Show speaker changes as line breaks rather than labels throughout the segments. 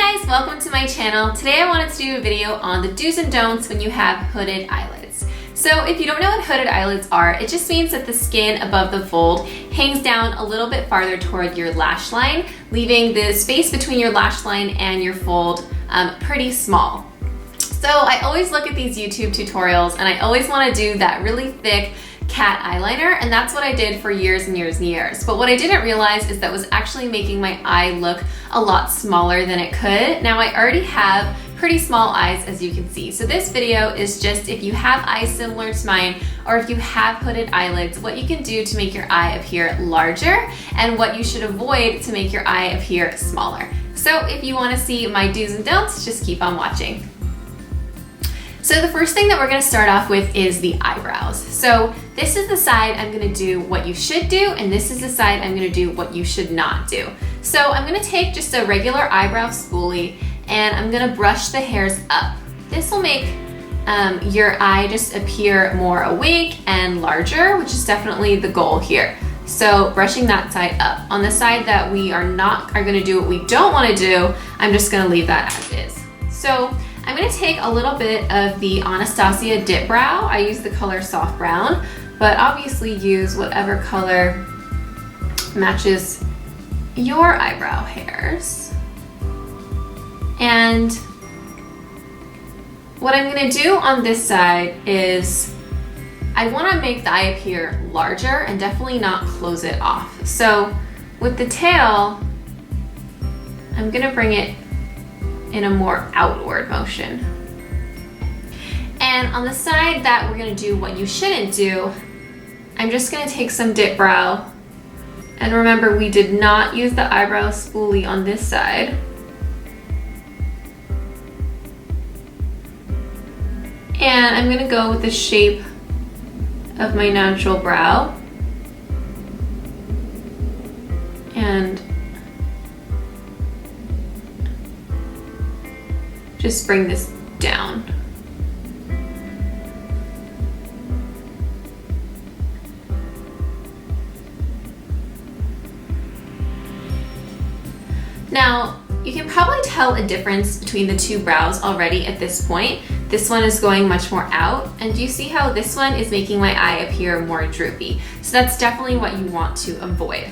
Hey guys, welcome to my channel. Today I wanted to do a video on the do's and don'ts when you have hooded eyelids. So if you don't know what hooded eyelids are, it just means that the skin above the fold hangs down a little bit farther toward your lash line, leaving the space between your lash line and your fold pretty small. So I always look at these YouTube tutorials and I always want to do that really thick cat eyeliner, and that's what I did for years and years and years. But what I didn't realize is that was actually making my eye look a lot smaller than it could. Now I already have pretty small eyes, as you can see. So this video is just if you have eyes similar to mine, or if you have hooded eyelids, what you can do to make your eye appear larger and what you should avoid to make your eye appear smaller. So if you want to see my do's and don'ts, just keep on watching. So the first thing that we're going to start off with is the eyebrows. So this is the side I'm going to do what you should do, and this is the side I'm going to do what you should not do. So I'm going to take just a regular eyebrow spoolie and I'm going to brush the hairs up. This will make your eye just appear more awake and larger, which is definitely the goal here. So brushing that side up. On the side that we are going to do what we don't want to do, I'm just going to leave that as is. So I'm going to take a little bit of the Anastasia Dipbrow. I use the color soft brown, but obviously use whatever color matches your eyebrow hairs. And what I'm going to do on this side is I want to make the eye appear larger and definitely not close it off. So with the tail, I'm going to bring it in a more outward motion. And on the side that we're going to do what you shouldn't do, I'm just going to take some Dipbrow. And remember, we did not use the eyebrow spoolie on this side. And I'm going to go with the shape of my natural brow. And just bring this down. Now, you can probably tell a difference between the two brows already at this point. This one is going much more out, and do you see how this one is making my eye appear more droopy? So that's definitely what you want to avoid.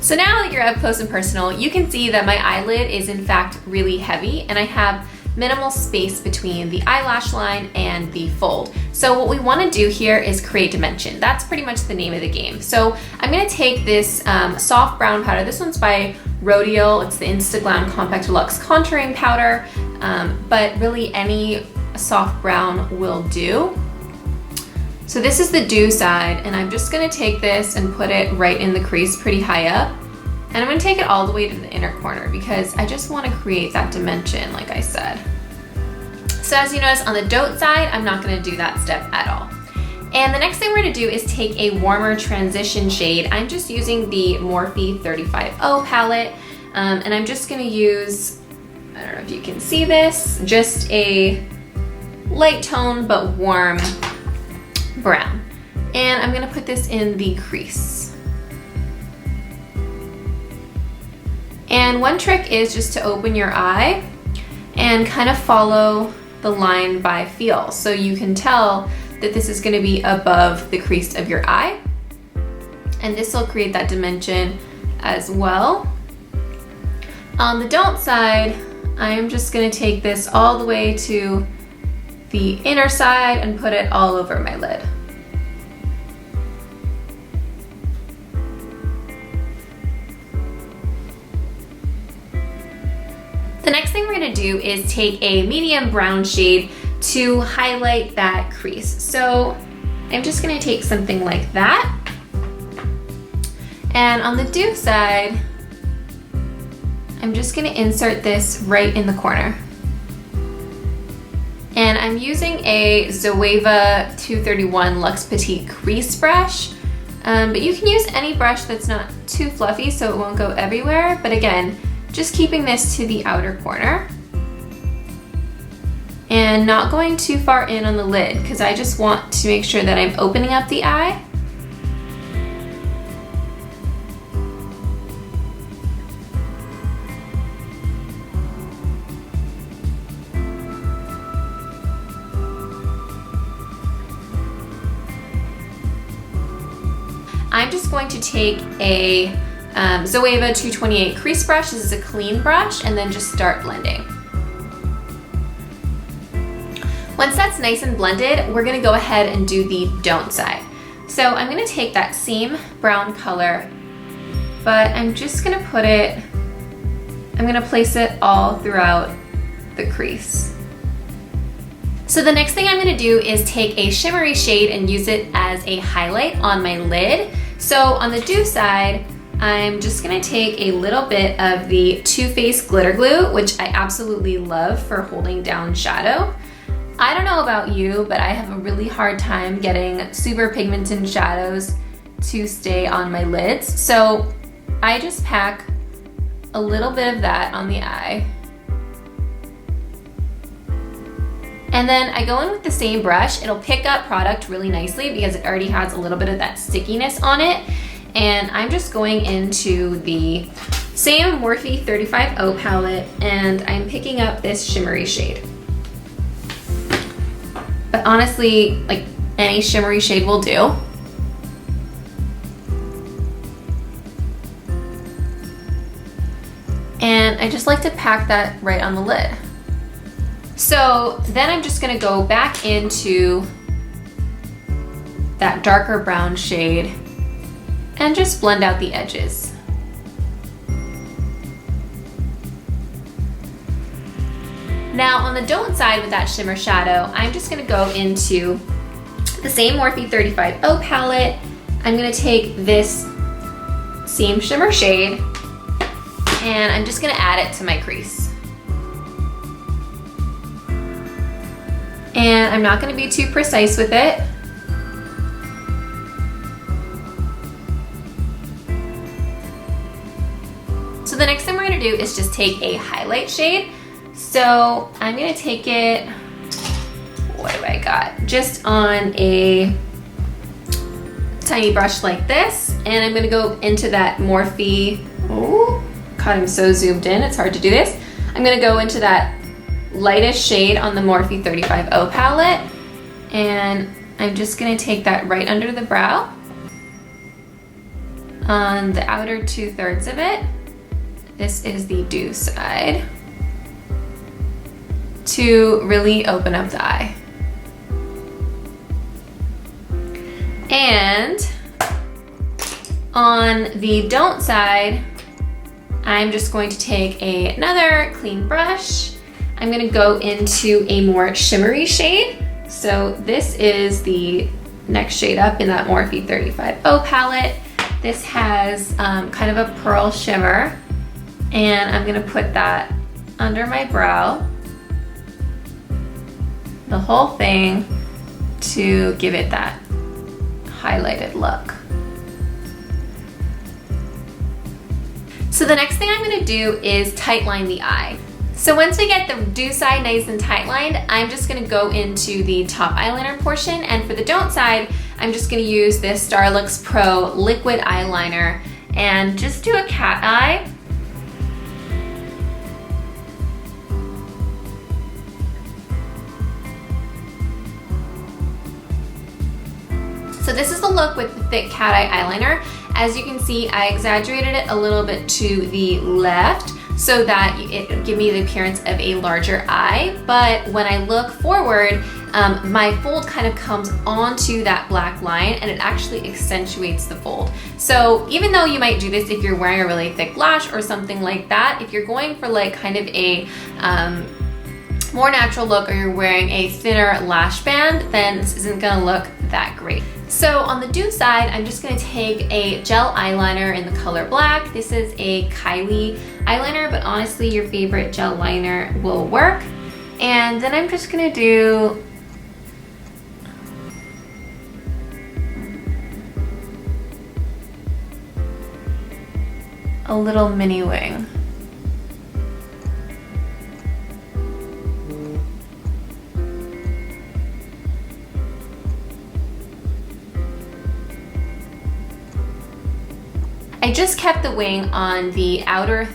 So now that you're up close and personal, you can see that my eyelid is in fact really heavy, and I have minimal space between the eyelash line and the fold. So what we want to do here is create dimension. That's pretty much the name of the game. So I'm going to take this soft brown powder. This one's by Rodial. It's the Instaglam Compact Deluxe Contouring Powder, but really any soft brown will do. So this is the do side, and I'm just going to take this and put it right in the crease pretty high up. And I'm going to take it all the way to the inner corner because I just want to create that dimension, like I said. So as you notice on the don't side, I'm not going to do that step at all. And the next thing we're going to do is take a warmer transition shade. I'm just using the Morphe 35 palette, and I'm just going to use, I don't know if you can see this, just a light tone but warm brown. And I'm going to put this in the crease. And one trick is just to open your eye and kind of follow the line by feel. So you can tell that this is going to be above the crease of your eye. And this will create that dimension as well. On the don't side, I am just going to take this all the way to the inner side and put it all over my lid. The next thing we're going to do is take a medium brown shade to highlight that crease. So I'm just going to take something like that. And on the do side, I'm just going to insert this right in the corner. And I'm using a Zoeva 231 Luxe Petite Crease brush. But you can use any brush that's not too fluffy so it won't go everywhere. But again, just keeping this to the outer corner and not going too far in on the lid because I just want to make sure that I'm opening up the eye. just going to take a Zoeva 228 crease brush. This is a clean brush, and then just start blending. Once that's nice and blended, we're gonna go ahead and do the don't side. So I'm gonna take that same brown color, but I'm just gonna I'm gonna place it all throughout the crease. So the next thing I'm gonna do is take a shimmery shade and use it as a highlight on my lid. So on the do side, I'm just gonna take a little bit of the Too Faced glitter glue, which I absolutely love for holding down shadow. I don't know about you, but I have a really hard time getting super pigmented shadows to stay on my lids. So I just pack a little bit of that on the eye. And then I go in with the same brush. It'll pick up product really nicely because it already has a little bit of that stickiness on it. And I'm just going into the same Morphe 35O palette, and I'm picking up this shimmery shade. But honestly, like any shimmery shade will do. And I just like to pack that right on the lid. So then I'm just gonna go back into that darker brown shade and just blend out the edges. Now on the don't side with that shimmer shadow, I'm just gonna go into the same Morphe 35O palette. I'm gonna take this same shimmer shade and I'm just gonna add it to my crease. And I'm not gonna be too precise with it. So the next thing we're gonna do is just take a highlight shade. So I'm gonna take it, what do I got? Just on a tiny brush like this, and I'm gonna go into that Morphe, oh, God, I'm so zoomed in, it's hard to do this. I'm gonna go into that lightest shade on the Morphe 35O palette, and I'm just gonna take that right under the brow on the outer 2/3 of it. This is the do side, to really open up the eye. And on the don't side, I'm just going to take another clean brush. I'm gonna go into a more shimmery shade. So this is the next shade up in that Morphe 35O palette. This has kind of a pearl shimmer, and I'm gonna put that under my brow, the whole thing, to give it that highlighted look. So the next thing I'm gonna do is tight line the eye. So once we get the do side nice and tight lined, I'm just gonna go into the top eyeliner portion, and for the don't side, I'm just gonna use this Starlooks Pro liquid eyeliner and just do a cat eye. So this is the look with the thick cat eye eyeliner. As you can see, I exaggerated it a little bit to the left so that it would give me the appearance of a larger eye. But when I look forward, my fold kind of comes onto that black line, and it actually accentuates the fold. So even though you might do this if you're wearing a really thick lash or something like that, if you're going for like kind of a more natural look, or you're wearing a thinner lash band, then this isn't gonna look that great. So on the do side, I'm just gonna take a gel eyeliner in the color black. This is a Kylie eyeliner, but honestly, your favorite gel liner will work. And then I'm just gonna do a little mini wing. I just kept the wing on the outer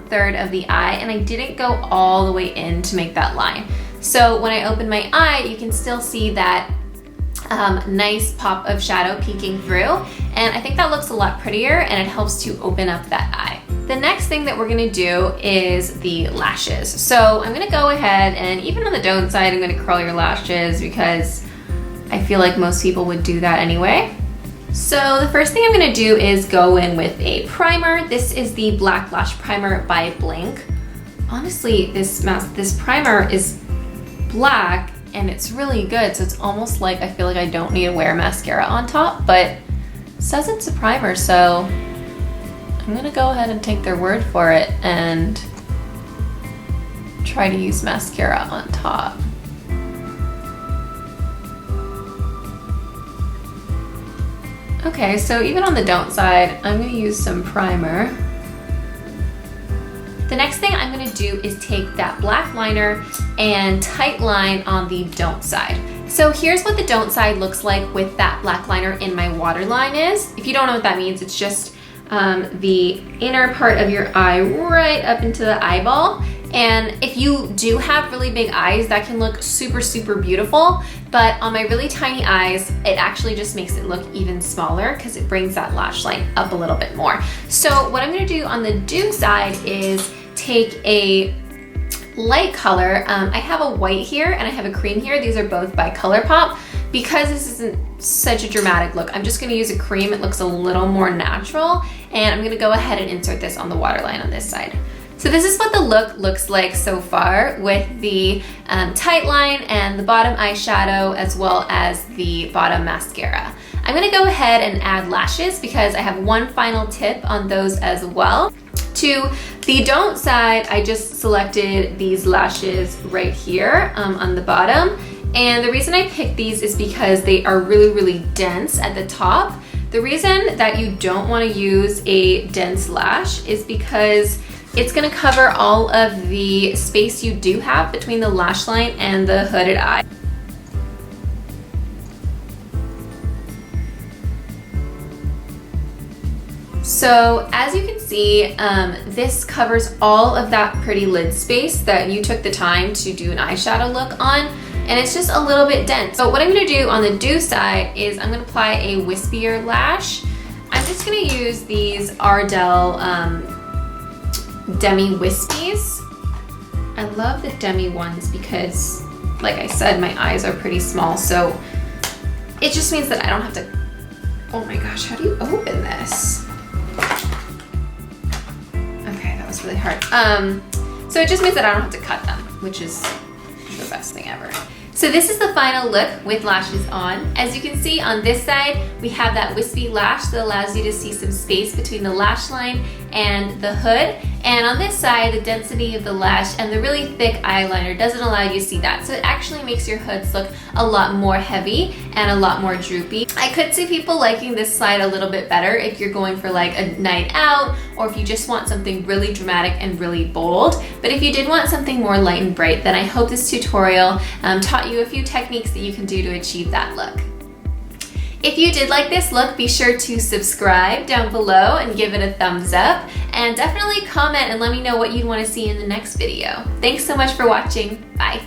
third of the eye, and I didn't go all the way in to make that line. So when I open my eye, you can still see that nice pop of shadow peeking through, and I think that looks a lot prettier and it helps to open up that eye. The next thing that we're gonna do is the lashes. So I'm gonna go ahead and even on the don't side, I'm gonna curl your lashes because I feel like most people would do that anyway. So the first thing I'm gonna do is go in with a primer. This is the Black Lash Primer by Blinc. Honestly, this primer is black and it's really good, so it's almost like I feel like I don't need to wear mascara on top, but it says it's a primer, so I'm gonna go ahead and take their word for it and try to use mascara on top. Okay, so even on the don't side, I'm gonna use some primer. The next thing I'm gonna do is take that black liner and tight line on the don't side. So here's what the don't side looks like with that black liner in my waterline is. If you don't know what that means, it's just the inner part of your eye right up into the eyeball. And if you do have really big eyes, that can look super, super beautiful. But on my really tiny eyes, it actually just makes it look even smaller because it brings that lash line up a little bit more. So what I'm gonna do on the do side is take a light color. I have a white here and I have a cream here. These are both by Colourpop. Because this isn't such a dramatic look, I'm just gonna use a cream. It looks a little more natural. And I'm gonna go ahead and insert this on the waterline on this side. So this is what the look looks like so far with the tight line and the bottom eyeshadow as well as the bottom mascara. I'm gonna go ahead and add lashes because I have one final tip on those as well. To the don't side, I just selected these lashes right here on the bottom. And the reason I picked these is because they are really, really dense at the top. The reason that you don't wanna use a dense lash is because it's gonna cover all of the space you do have between the lash line and the hooded eye. So as you can see, this covers all of that pretty lid space that you took the time to do an eyeshadow look on, and it's just a little bit dense. So what I'm gonna do on the do side is I'm gonna apply a wispier lash. I'm just gonna use these Ardell Demi Wispies. I love the Demi ones because, like I said, my eyes are pretty small, so it just means that I don't have to, oh my gosh, how do you open this? Okay, that was really hard. So it just means that I don't have to cut them, which is the best thing ever. So this is the final look with lashes on. As you can see on this side, we have that wispy lash that allows you to see some space between the lash line and the hood. And on this side, the density of the lash and the really thick eyeliner doesn't allow you to see that. So it actually makes your hoods look a lot more heavy and a lot more droopy. I could see people liking this side a little bit better if you're going for like a night out or if you just want something really dramatic and really bold. But if you did want something more light and bright, then I hope this tutorial taught you a few techniques that you can do to achieve that look. If you did like this look, be sure to subscribe down below and give it a thumbs up, and definitely comment and let me know what you'd want to see in the next video. Thanks so much for watching. Bye.